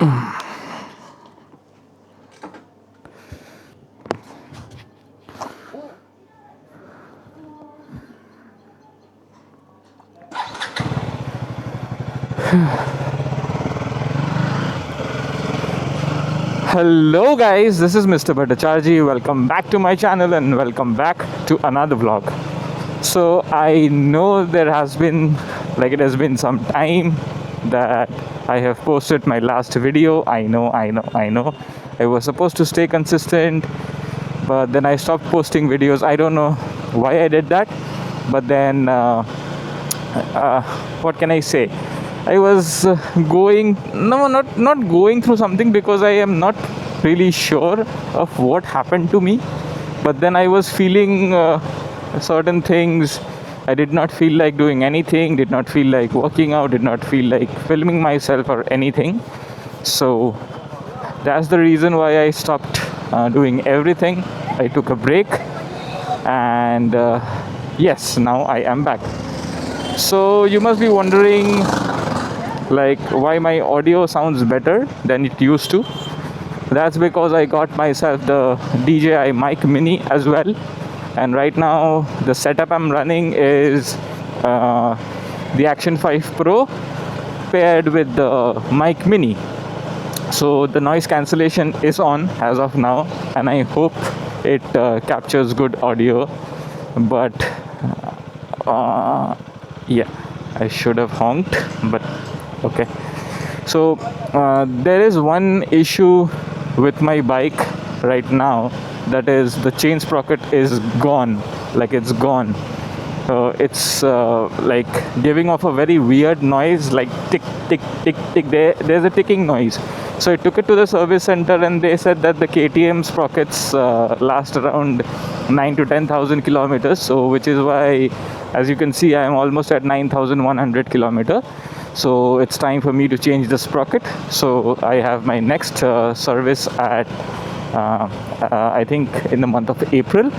Hello guys, this is Mr. Bhattacharji. Welcome back to my channel and welcome back to another vlog. So I know it has been some time that I have posted my last video. I know. I was supposed to stay consistent, but then I stopped posting videos. I don't know why I did that, but then what can I say? I was going no not going through something because I am not really sure of what happened to me. But then I was feeling certain things. I did not feel like doing anything. Did not feel like working out. Did not feel like filming myself or anything. So that's the reason why I stopped doing everything. I took a break, and yes, now I am back. So you must be wondering, like, why my audio sounds better than it used to. That's because I got myself the DJI Mic Mini as well, and right now the setup I'm running is the Action 5 Pro paired with the Mic Mini. So the noise cancellation is on as of now, and I hope it captures good audio. But yeah, I should have honked, but okay. So there is one issue with my bike right now, that is the chain sprocket is gone. Like, it's gone. It's like giving off a very weird noise, like tick tick tick tick. There's a ticking noise. So I took it to the service center, and they said that the KTM sprockets last around 9 to 10,000 kilometers. So which is why, as you can see, I am almost at 9,100 kilometers. So it's time for me to change the sprocket. So I have my next service at I think in the month of April.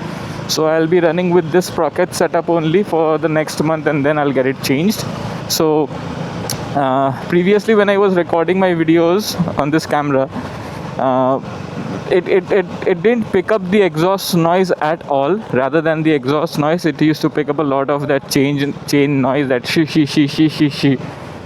So I'll be running with this sprocket setup only for the next month, and then I'll get it changed. So previously, when I was recording my videos on this camera, it didn't pick up the exhaust noise at all. Rather than the exhaust noise, it used to pick up a lot of that chain noise, that she.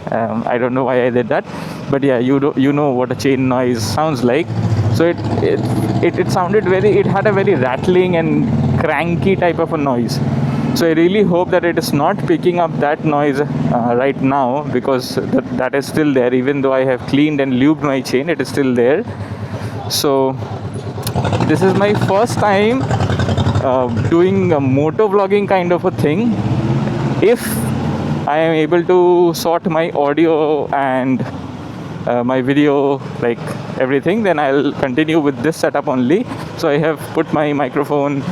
I don't know why I did that, but yeah, you know what a chain noise sounds like. So it sounded it had a very rattling and cranky type of a noise. So I really hope that it is not picking up that noise right now, because that is still there. Even though I have cleaned and lubed my chain, it is still there. So this is my first time doing a moto vlogging kind of a thing. If I am able to sort my audio and my video, like everything, then I'll continue with this setup only. So I have put my microphone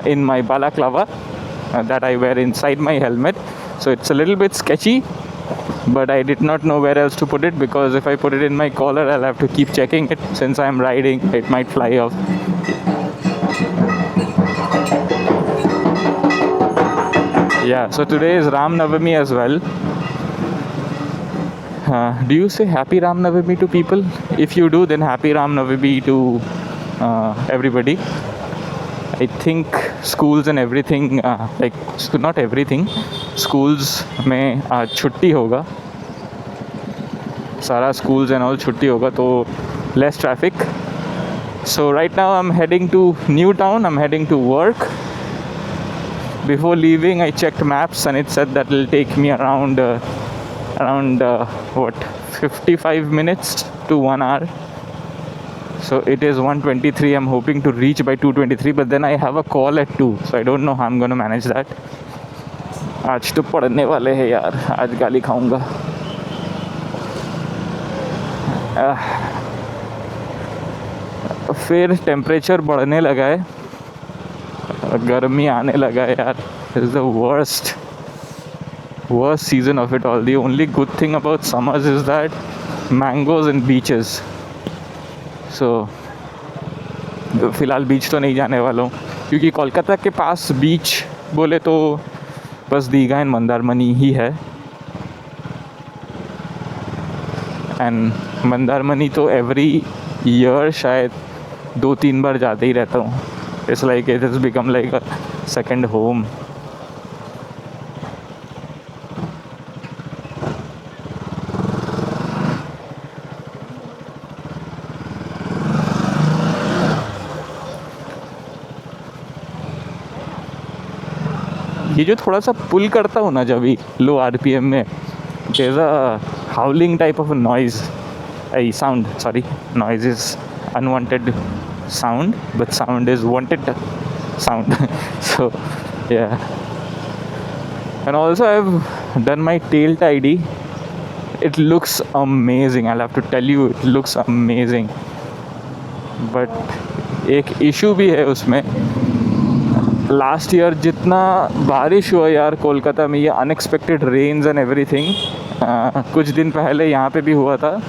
in my balaclava that I wear inside my helmet. So it's a little bit sketchy, but I did not know where else to put it, because if I put it in my collar, I'll have to keep checking it. Since I'm riding, it might fly off. Yeah, so today is Ram Navami as well. Do you say Happy Ram Navami to people? If you do, then Happy Ram Navami to everybody. I think schools and everything, not everything, schools में आज छुट्टी होगा. सारा schools and all छुट्टी होगा, तो less traffic. So right now I'm heading to Newtown. I'm heading to work. Before leaving, I checked maps, and it said that it'll take me around 55 minutes to 1 hour. So it is 1:23. I'm hoping to reach by 2:23, but then I have a call at 2, so I don't know how I'm going to manage that. आज तो पढ़ने वाले हैं यार, आज गाली खाऊंगा. फिर टेम्परेचर बढ़ने लगा है, गर्मी आने लगा है यार. This is the worst season of it all. The only good thing about summers is that mangoes and beaches. So फ़िलहाल बीच तो नहीं जाने वाला हूँ, क्योंकि कोलकाता के पास बीच बोले तो बस दीघा एंड मंदारमनी ही है. एंड मंदारमनी तो एवरी ईयर शायद 2-3 बार जाते ही रहता हूँ. It's like it has become like a second home. ये जो थोड़ा सा पुल करता हूँ ना जब भी लो आरपीएम में, there is a howling type of noise, a sound, sorry, noise is unwanted sound, but sound is wanted sound. So yeah, and also I've done my tail tidy. It looks amazing, I'll have to tell you, it looks amazing, but एक issue भी है उसमें. Last year जितना बारिश हुआ यार कोलकाता में, ये अनएक्सपेक्टेड रेन्स एंड एवरीथिंग, कुछ दिन पहले यहाँ पे भी हुआ था.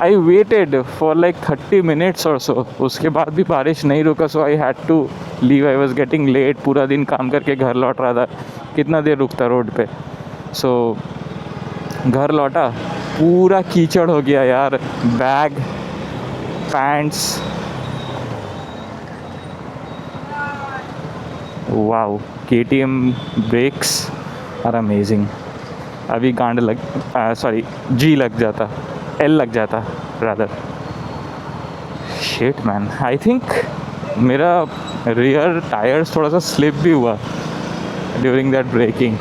I waited for like 30 minutes और सो, उसके बाद भी बारिश नहीं रुका. So I had to leave. I was getting late. पूरा दिन काम करके घर लौट रहा था, कितना देर रुकता रोड पे. सो घर लौटा, पूरा कीचड़ हो गया यार. Bag, pants, wow. KTM brakes are amazing. अभी गांड लग, सॉरी जी लग जाता, एल लग जाता rather. Shit man, I think मेरा रियर टायर्स थोड़ा सा स्लिप भी हुआ during that braking.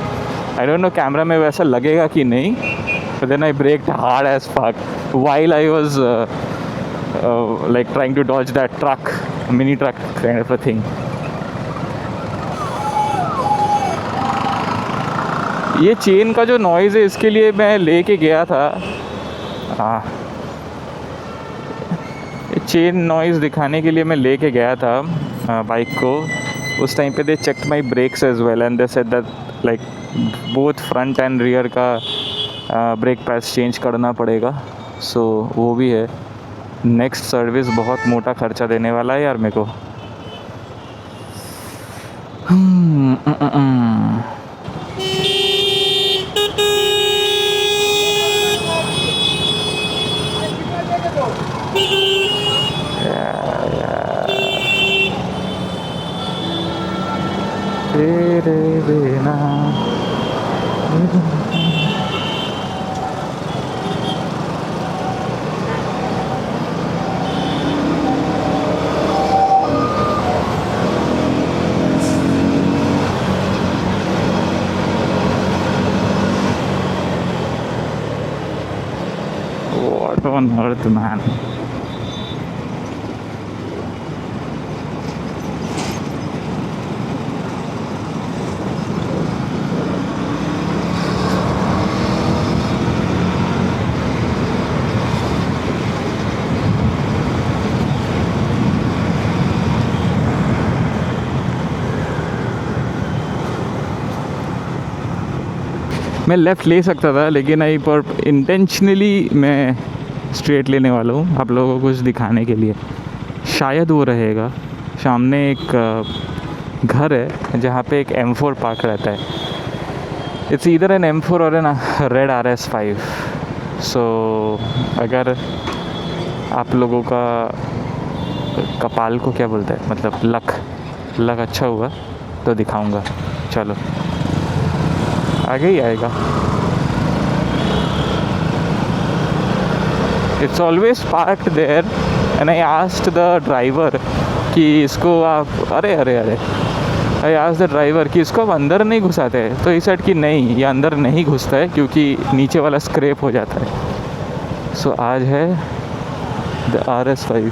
I don't know camera में वैसा लगेगा कि नहीं, but then I braked hard as fuck while I was like trying to dodge that truck, mini truck kind of a thing. ये चेन का जो नॉइज़ है इसके लिए मैं लेके गया था, चेन नॉइज़ दिखाने के लिए मैं लेके गया था बाइक को. उस टाइम पे they checked my brakes as well and they said that like both front and rear का ब्रेक पैड्स चेंज करना पड़ेगा. सो वो भी है. नेक्स्ट सर्विस बहुत मोटा खर्चा देने वाला है यार मेरे को. तेरे बिना what on earth man. मैं लेफ़्ट ले सकता था लेकिन आई पर इंटेंशनली मैं स्ट्रेट लेने वाला हूँ आप लोगों को कुछ दिखाने के लिए. शायद वो रहेगा. सामने एक घर है जहाँ पे एक M4 पार्क रहता है. इट्स ईदर एन M4 और एन रेड RS5. सो अगर आप लोगों का कपाल को क्या बोलते हैं, मतलब लक अच्छा हुआ तो दिखाऊंगा. चलो आगे ही आएगा. It's always parked there and I asked the driver कि इसको आप आई आस्क्ड द ड्राइवर कि इसको आप अंदर नहीं घुसाते हैं. तो ही सेड कि नहीं, ये अंदर नहीं घुसता है क्योंकि नीचे वाला स्क्रैप हो जाता है. सो आज है the RS5.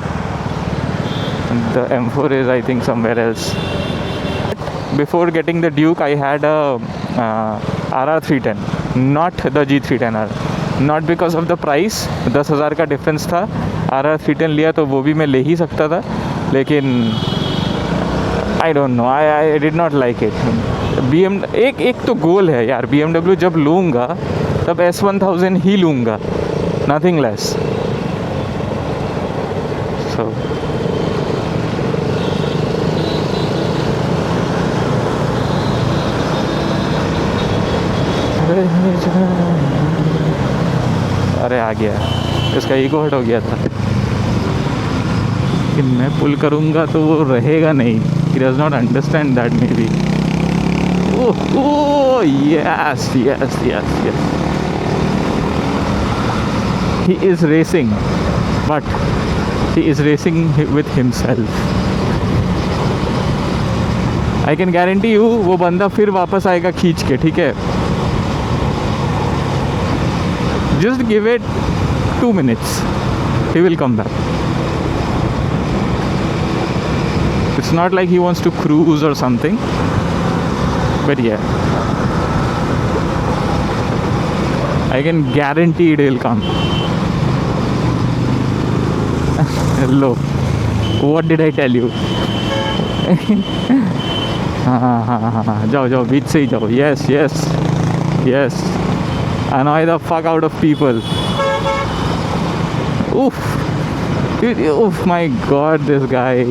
The M4 is I think somewhere else. Before getting the Duke I had a RR310, not the G310R. Not because of the price, 10,000 का डिफरेंस था. RR310 लिया तो वो भी मैं ले ही सकता था, लेकिन I don't no, I did not like it. एक तो गोल है यार, BMW जब लूँगा तब S1000 ही लूँगा, नथिंग लेस. सो अरे आ गया, इसका ईगो हट हो गया था कि मैं पुल करूँगा तो वो रहेगा नहीं. He does not understand that may be. Oh yes yes yes yes. He is racing, but he is racing with himself. I can guarantee you वो बंदा फिर वापस आएगा खींच के, ठीक है. Just give it 2 minutes. He will come back. It's not like he wants to cruise or something, but yeah, I can guarantee it will come. Hello, what did I tell you? हाँ जाओ जाओ, बीच से ही जाओ. Yes yes yes. Annoy the fuck out of people. Oof. Oof, my god, this guy.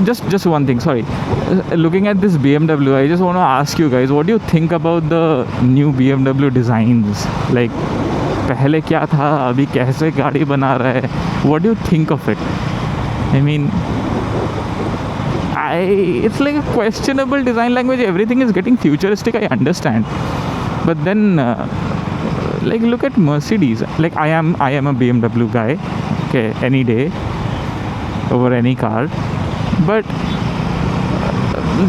Just one thing, sorry. Looking at this BMW, I just want to ask you guys, what do you think about the new BMW designs? Like, पहले क्या था, अभी कैसे गाड़ी बना रहा है. What do you think of it? I mean, it's like a questionable design language. Everything is getting futuristic, I understand, but then like look at Mercedes. Like I am a BMW guy, okay, any day over any car, but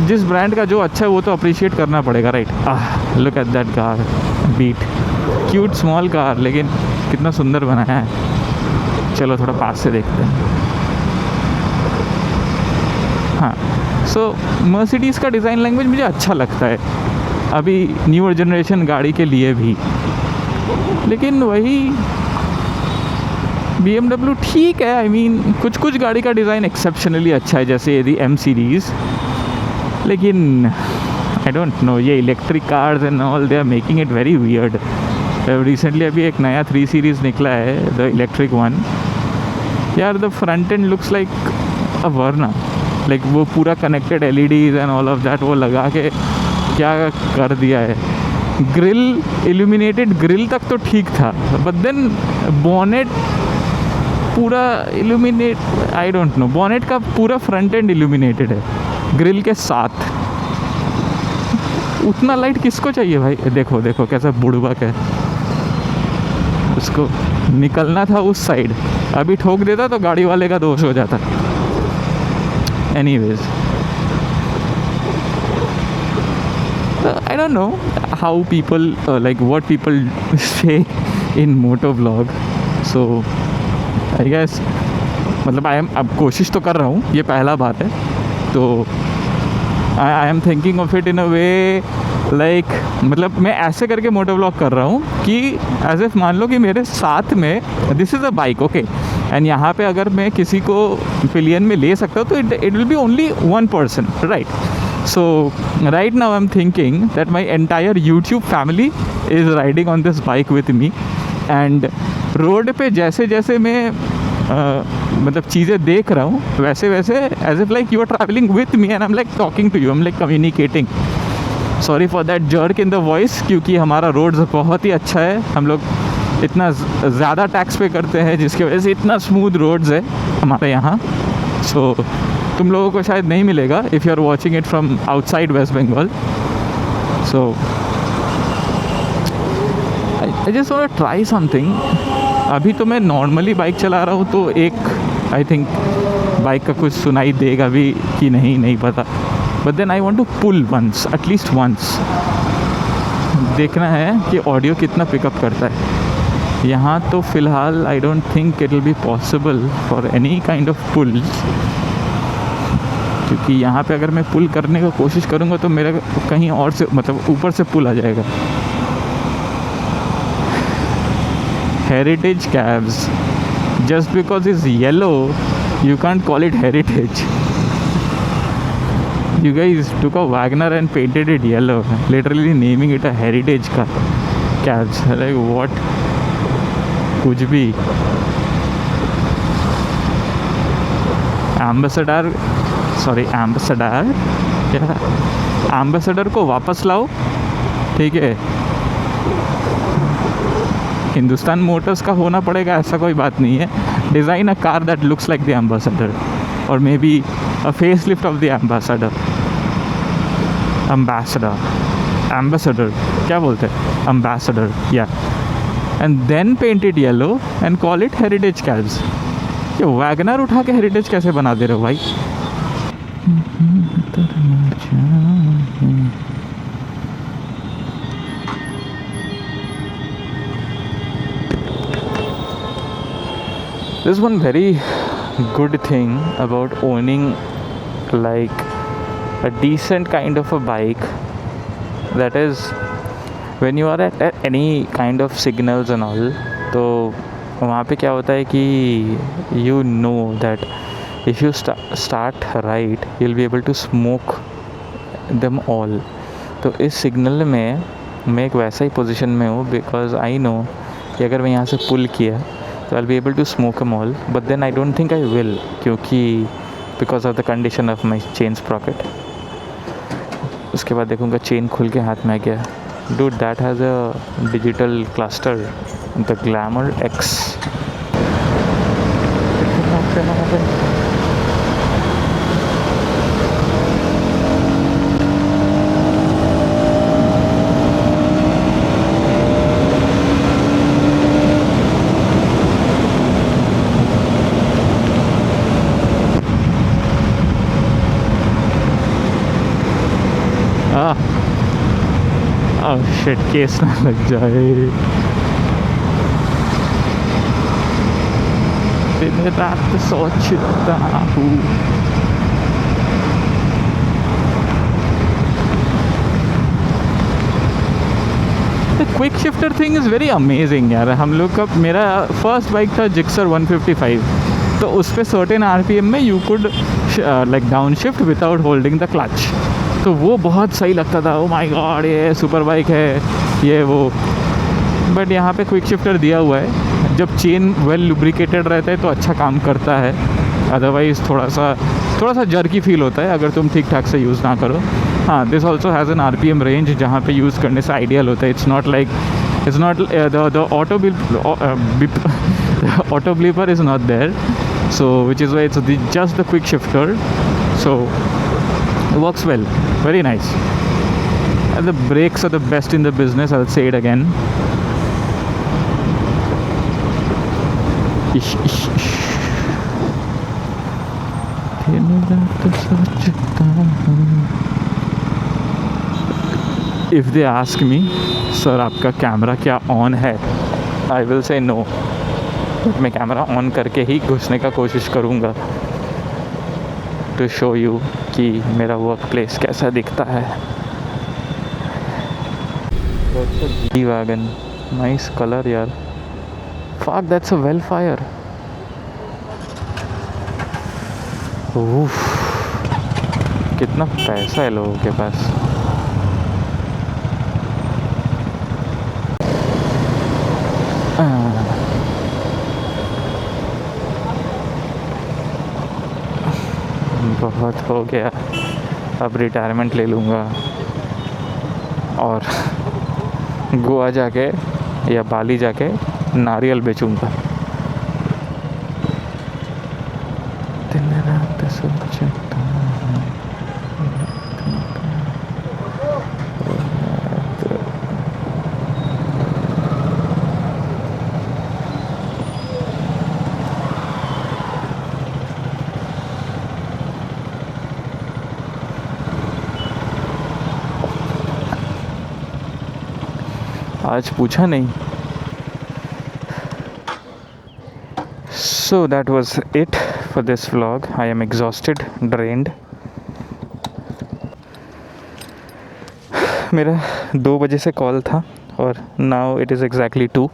जिस brand का जो अच्छा है वो तो appreciate करना पड़ेगा, right. Look at that car, Beat, cute small car, लेकिन कितना सुंदर बनाया है. चलो थोड़ा पास से देखते हैं. हाँ, सो मर्सिडीज़ का डिज़ाइन लैंग्वेज मुझे अच्छा लगता है अभी न्यूअर जनरेशन गाड़ी के लिए भी. लेकिन वही BMW ठीक है. आई मीन कुछ गाड़ी का डिज़ाइन एक्सेप्शनली अच्छा है, जैसे यदि M सीरीज़. लेकिन आई डोंट नो, ये electric cars and all, they are making it very weird. Recently अभी एक नया 3 सीरीज़ निकला है, द इलेक्ट्रिक वन. यार the front end looks like a Verna. Like वो पूरा connected LEDs and all of that वो लगा के क्या कर दिया है. ग्रिल, इल्यूमिनेटेड ग्रिल तक तो ठीक था, बट देन बॉनेट पूरा illuminate. I don't no, bonnet का पूरा फ्रंट एंड इल्यूमिनेटेड है ग्रिल के साथ. उतना लाइट किसको चाहिए भाई. देखो देखो कैसा बुड़बक है. उसको निकलना था उस साइड, अभी ठोक देता तो गाड़ी वाले का दोष हो जाता. Anyways, I don't know how people like what people say in moto vlog. So I guess मतलब अब कोशिश तो कर रहा हूँ, ये पहला बात है, तो I am thinking of it in a way like, मतलब मैं ऐसे करके मोटो व्लॉग कर रहा हूँ कि एज इफ मान लो कि मेरे साथ में this is a bike, okay, and यहाँ पे अगर मैं किसी को पिलियन में ले सकता हूँ तो it will B only 1 person, right. So right now I'm thinking that my entire YouTube family is riding on this bike with me, and road पे जैसे जैसे मैं मतलब चीज़ें देख रहा हूँ वैसे वैसे as if like you are travelling with me and I am like talking to you, I am like communicating. Sorry for that jerk in the voice, क्योंकि हमारा रोड्स बहुत ही अच्छा है. हम लोग इतना ज़्यादा टैक्स पे करते हैं जिसकी वजह से इतना स्मूथ रोड्स है हमारे यहाँ. सो तुम लोगों को शायद नहीं मिलेगा if you are watching it from outside West Bengal. So I just want to try something. अभी तो मैं नॉर्मली बाइक चला रहा हूँ, तो एक आई थिंक बाइक का कुछ सुनाई देगा भी कि नहीं पता. But then I want to pull once, at least once. देखना है कि ऑडियो कितना पिकअप करता है. यहाँ तो फ़िलहाल I don't think it will be possible for any kind of पुल, क्योंकि यहाँ पे अगर मैं पुल करने की कोशिश करूँगा तो मेरा कहीं और से मतलब ऊपर से पुल आ जाएगा. Heritage cabs, just because it's yellow you can't call it heritage. You guys took a Wagner and painted it yellow, literally naming it a heritage car cabs. Like what? कुछ भी. एम्बेसडर क्या, एम्बेसडर को वापस लाओ, ठीक है. Hindustan Motors का होना पड़ेगा ऐसा कोई बात नहीं है. Design a car that looks like the Ambassador और maybe a face lift of the Ambassador. Ambassador क्या बोलते हैं, एम्बेसडर या. And then paint it yellow and call it heritage cabs. ये वैगनर उठा के हेरिटेज कैसे बना दे रहे हो भाई. There's one very good thing about owning like a decent kind of a bike, that is when you are at any kind of signals and all. तो वहाँ पे क्या होता है कि you know that if you start right you'll be able to smoke them all. तो इस signal में मैं एक वैसा ही पोजीशन में हूँ बिकॉज आई नो कि अगर मैं यहाँ से पुल किया तो I'll be able to smoke them all, but then I don't think I will क्योंकि because of the condition of my chain sprocket. उसके बाद देखूँगा चेन खुल के हाथ में आ गया. Dude, that has a digital cluster, the Glamour X. Oh shit, case ना लग जाए. दिन रात सोचता हूँ. The quick shifter thing is very amazing यार. हम लोग का मेरा फर्स्ट बाइक था जिक्सर 155. तो उस पर सर्टेन RPM में you could like down shift without holding the clutch. तो वो बहुत सही लगता था. ओ माय गॉड, ये सुपर बाइक है ये वो. बट यहाँ पे क्विक शिफ्टर दिया हुआ है. जब चेन वेल लुब्रिकेटेड रहता है तो अच्छा काम करता है. अदरवाइज़ थोड़ा सा जर्की फील होता है अगर तुम ठीक ठाक से यूज़ ना करो. हाँ, this also has an RPM range जहाँ पे यूज़ करने से आइडियल होता है. It's not the auto blipper is not there, so which is why it's just the quick shifter. So works well, very nice. And the brakes are the best in the business, I'll say it again. If they ask me, sir आपका camera क्या on है, I will say no. But मैं camera on करके ही घुसने का कोशिश करूँगा to show you कि मेरा वर्क प्लेस कैसा दिखता है. G-Wagon, nice color यार. Fuck, that's a Wellfire. कितना पैसा है लोगों के पास. बहुत हो गया, अब रिटायरमेंट ले लूँगा और गोवा जाके या बाली जाके नारियल बेचूँगा. दिन रात सोचता हूँ. आज पूछा नहीं. So that was it for this vlog. I am exhausted, drained. मेरा 2 बजे से कॉल था और now it is exactly 2.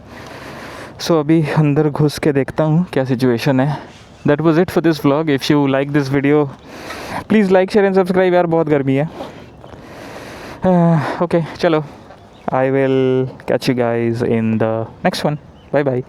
So अभी अंदर घुस के देखता हूँ क्या सिचुएशन है. That was it for this vlog. If you like this video, please like, share and subscribe. यार बहुत गर्मी है. Okay, चलो. I will catch you guys in the next one. Bye bye.